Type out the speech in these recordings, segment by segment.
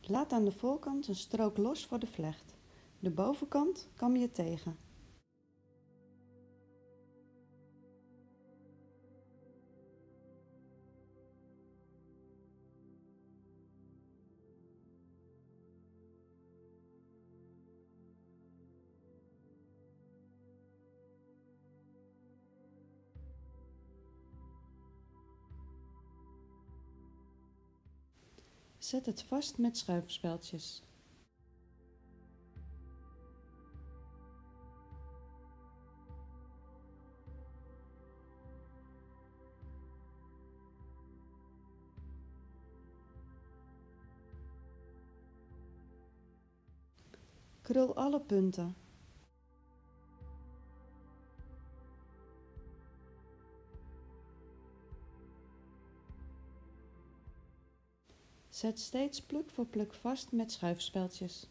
Laat aan de voorkant een strook los voor de vlecht. De bovenkant kam je tegen. Zet het vast met schuifspeltjes. Krul alle punten. Zet steeds pluk voor pluk vast met schuifspeltjes.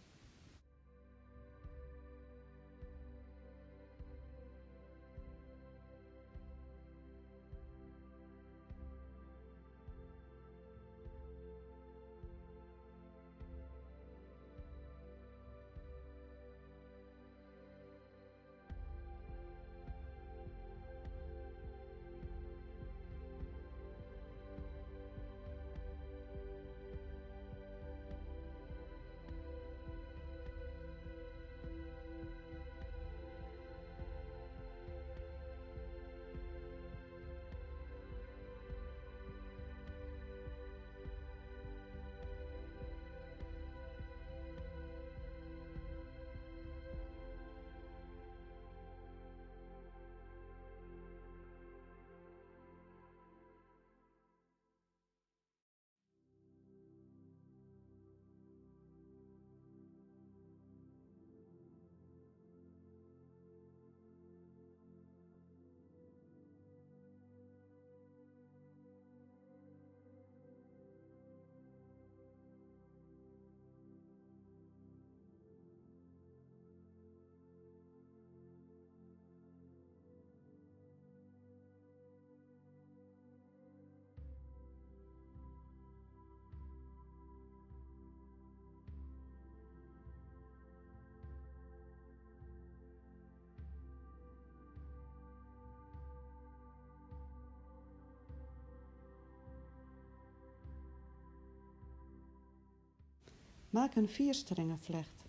Maak een 4-strengenvlecht.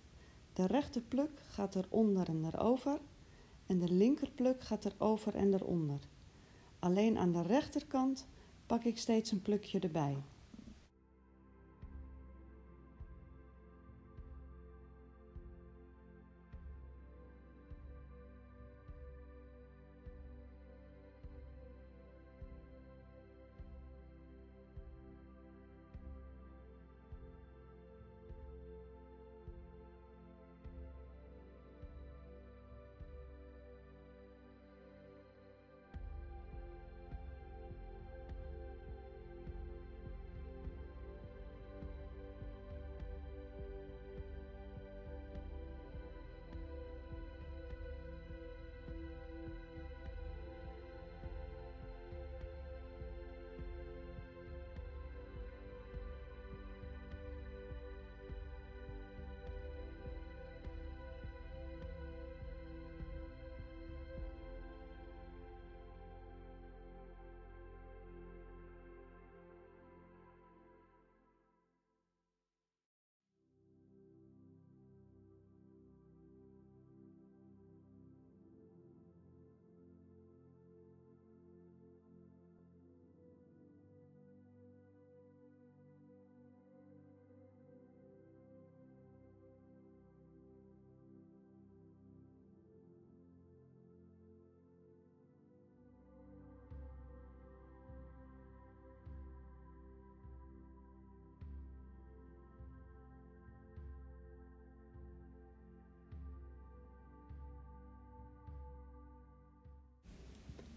De rechter pluk gaat eronder en erover en de linker pluk gaat erover en eronder. Alleen aan de rechterkant pak ik steeds een plukje erbij.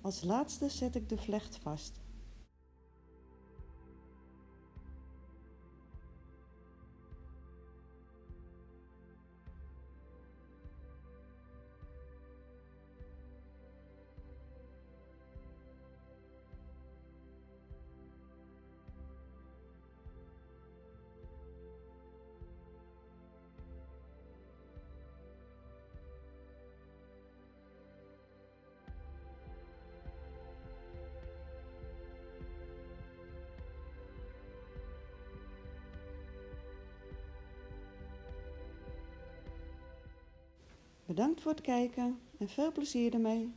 Als laatste zet ik de vlecht vast. Bedankt voor het kijken en veel plezier ermee.